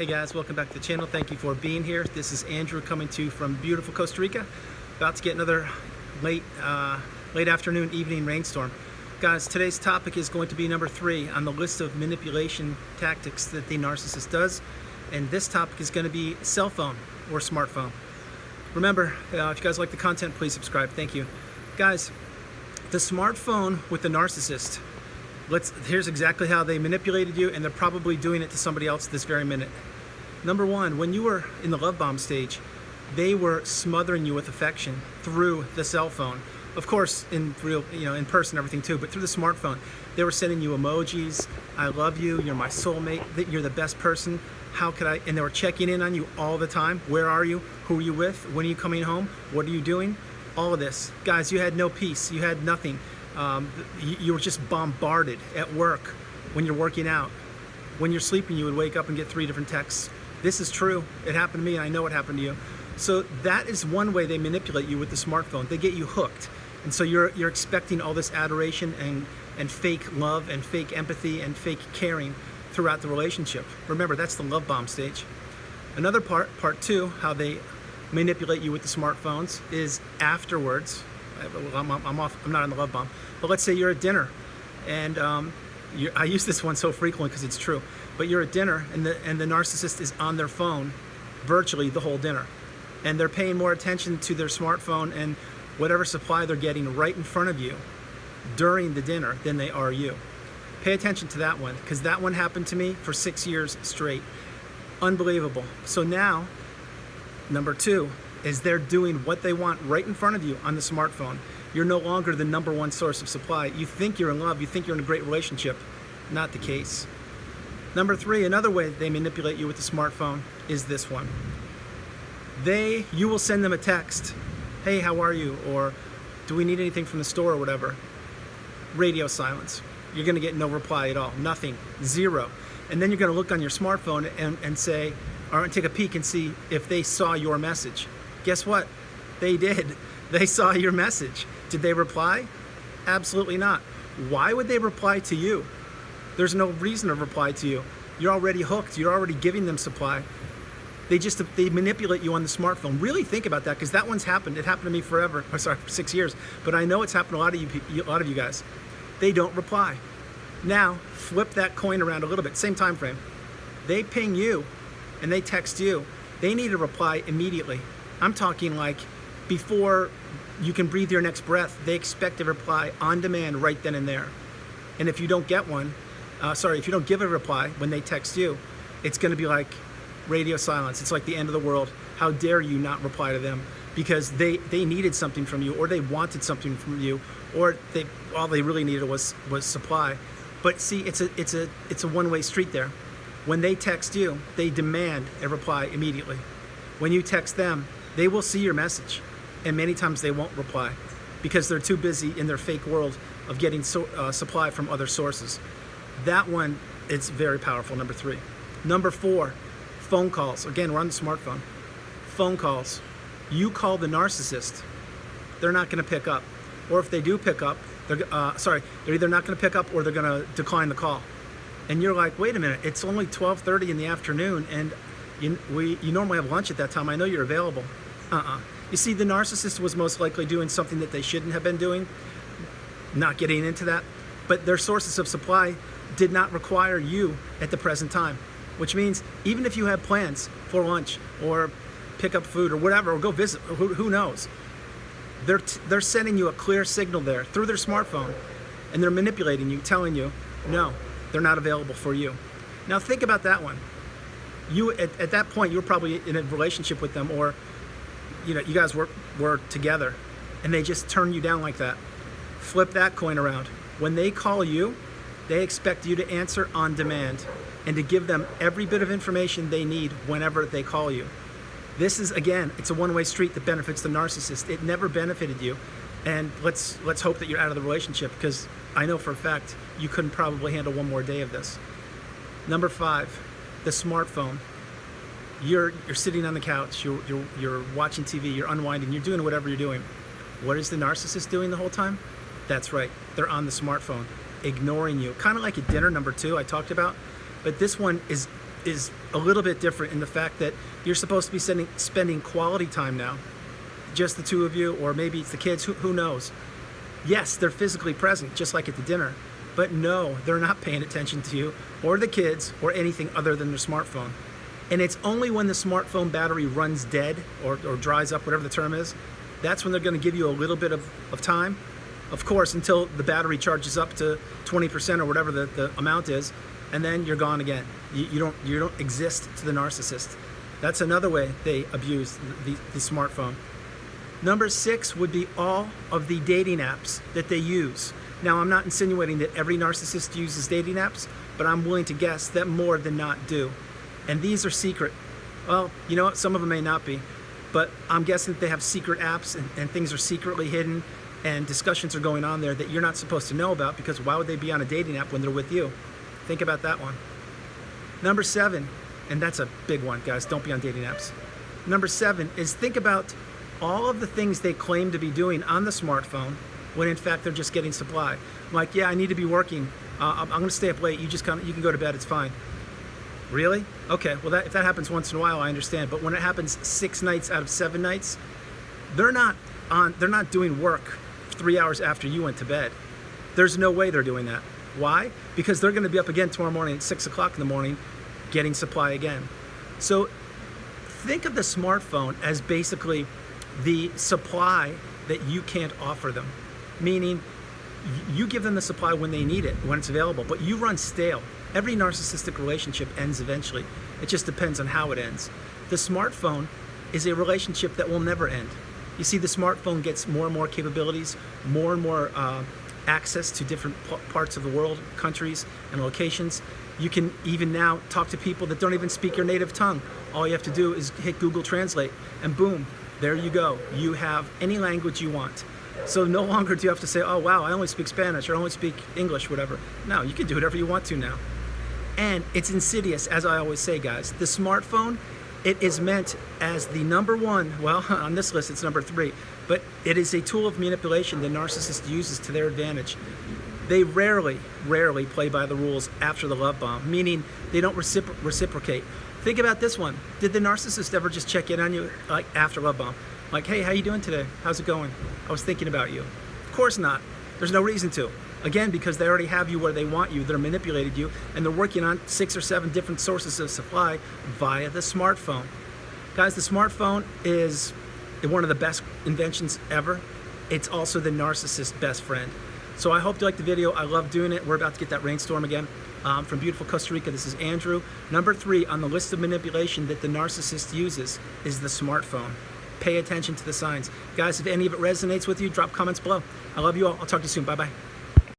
Hey guys, welcome back to the channel. Thank you for being here. This is Andrew coming to you from beautiful Costa Rica. About to get another late afternoon, evening rainstorm. Guys, today's topic is going to be number 3 on the list of manipulation tactics that the narcissist does. And this topic is going to be cell phone or smartphone. Remember, if you guys like the content, please subscribe. Thank you. Guys, the smartphone with the narcissist. Here's exactly how they manipulated you, and they're probably doing it to somebody else this very minute. Number 1, when you were in the love bomb stage, they were smothering you with affection through the cell phone. Of course, in real, in person, everything too, but through the smartphone, they were sending you emojis. I love you. You're my soulmate. You're the best person. How could I? And they were checking in on you all the time. Where are you? Who are you with? When are you coming home? What are you doing? All of this, guys. You had no peace. You had nothing. You were just bombarded at work, when you're working out. When you're sleeping, you would wake up and get 3 different texts. This is true. It happened to me, and I know it happened to you. So that is one way they manipulate you with the smartphone. They get you hooked. And so you're expecting all this adoration and fake love and fake empathy and fake caring throughout the relationship. Remember, that's the love bomb stage. Another part 2, how they manipulate you with the smartphones, is afterwards. I'm not on the love bomb, but let's say you're at dinner, and I use this one so frequently because it's true. But you're at dinner, and the narcissist is on their phone virtually the whole dinner, and they're paying more attention to their smartphone and whatever supply they're getting right in front of you during the dinner than they are you. Pay attention to that one, because that one happened to me for 6 years straight. Unbelievable. So now, number 2 is they're doing what they want right in front of you on the smartphone. You're no longer the number 1 source of supply. You think you're in love, you think you're in a great relationship. Not the case. Number 3, another way they manipulate you with the smartphone is this one. You will send them a text. Hey, how are you? Or do we need anything from the store or whatever? Radio silence. You're gonna get no reply at all, nothing, 0. And then you're gonna look on your smartphone and say, or take a peek and see if they saw your message. Guess what? They did. They saw your message. Did they reply? Absolutely not. Why would they reply to you? There's no reason to reply to you. You're already hooked. You're already giving them supply. They manipulate you on the smartphone. Really think about that, because that one's happened. It happened to me forever. For 6 years. But I know it's happened to a lot of you guys. They don't reply. Now, flip that coin around a little bit. Same time frame. They ping you and they text you. They need a reply immediately. I'm talking like before you can breathe your next breath. They expect a reply on demand right then and there. And if you don't get one, if you don't give a reply when they text you, it's going to be like radio silence. It's like the end of the world. How dare you not reply to them? Because they needed something from you, or they wanted something from you, or all they really needed was supply. But see, it's a one-way street there. When they text you, they demand a reply immediately. When you text them, they will see your message, and many times they won't reply because they're too busy in their fake world of getting supply from other sources. That one is very powerful, number 3. Number 4, phone calls. Again, we're on the smartphone. Phone calls. You call the narcissist, they're not going to pick up. Or if they do pick up, they're either not going to pick up or they're going to decline the call. And you're like, wait a minute, it's only 12:30 in the afternoon, and you normally have lunch at that time. I know you're available. You see, the narcissist was most likely doing something that they shouldn't have been doing, not getting into that, but their sources of supply did not require you at the present time, which means even if you have plans for lunch or pick up food or whatever, or go visit, who knows, they're sending you a clear signal there through their smartphone, and they're manipulating you, telling you, no, they're not available for you. Now think about that one. You at that point, you were probably in a relationship with them, or you guys were together, and they just turn you down like that. Flip that coin around. When they call you, they expect you to answer on demand and to give them every bit of information they need whenever they call you. This is, again, it's a one-way street that benefits the narcissist. It never benefited you. And let's hope that you're out of the relationship, because I know for a fact you couldn't probably handle one more day of this. Number 5, the smartphone. You're sitting on the couch, you're watching TV, you're unwinding, you're doing whatever you're doing. What is the narcissist doing the whole time? That's right, they're on the smartphone, ignoring you. Kind of like a dinner, number 2, I talked about. But this one is is a little bit different in the fact that you're supposed to be spending quality time now, just the two of you, or maybe it's the kids, who knows. Yes, they're physically present, just like at the dinner, but no, they're not paying attention to you or the kids or anything other than their smartphone. And it's only when the smartphone battery runs dead or dries up, whatever the term is, that's when they're going to give you a little bit of time, of course, until the battery charges up to 20% or whatever the amount is, and then you're gone again. You don't exist to the narcissist. That's another way they abuse the smartphone. Number 6 would be all of the dating apps that they use. Now, I'm not insinuating that every narcissist uses dating apps, but I'm willing to guess that more than not do. And these are secret. Well, you know what? Some of them may not be, but I'm guessing that they have secret apps and things are secretly hidden and discussions are going on there that you're not supposed to know about, because why would they be on a dating app when they're with you? Think about that one. Number 7, and that's a big one, guys, don't be on dating apps. Number 7 is think about all of the things they claim to be doing on the smartphone when in fact they're just getting supply. Like, yeah, I need to be working. I'm going to stay up late. You can go to bed. It's fine. Really? Okay. Well, if that happens once in a while, I understand. But when it happens 6 nights out of 7 nights, they're not doing work 3 hours after you went to bed. There's no way they're doing that. Why? Because they're going to be up again tomorrow morning at 6 o'clock in the morning, getting supply again. So think of the smartphone as basically the supply that you can't offer them. Meaning, you give them the supply when they need it, when it's available, but you run stale. Every narcissistic relationship ends eventually. It just depends on how it ends. The smartphone is a relationship that will never end. You see, the smartphone gets more and more capabilities, more and more access to different parts of the world, countries and locations. You can even now talk to people that don't even speak your native tongue. All you have to do is hit Google Translate, and boom, there you go. You have any language you want. So no longer do you have to say, oh wow, I only speak Spanish or I only speak English, whatever. No, you can do whatever you want to now. And it's insidious, as I always say, guys. The smartphone, it is meant as the number 1, well, on this list it's number 3, but it is a tool of manipulation the narcissist uses to their advantage. They rarely play by the rules after the love bomb, meaning they don't reciprocate. Think about this one. Did the narcissist ever just check in on you like after love bomb? Like, hey, how you doing today? How's it going? I was thinking about you. Of course not. There's no reason to. Again, because they already have you where they want you. They're manipulated you, and they're working on 6 or 7 different sources of supply via the smartphone. Guys, the smartphone is one of the best inventions ever. It's also the narcissist's best friend. So I hope you liked the video. I love doing it. We're about to get that rainstorm again. From beautiful Costa Rica, this is Andrew. Number 3 on the list of manipulation that the narcissist uses is the smartphone. Pay attention to the signs. Guys, if any of it resonates with you, drop comments below. I love you all. I'll talk to you soon. Bye-bye.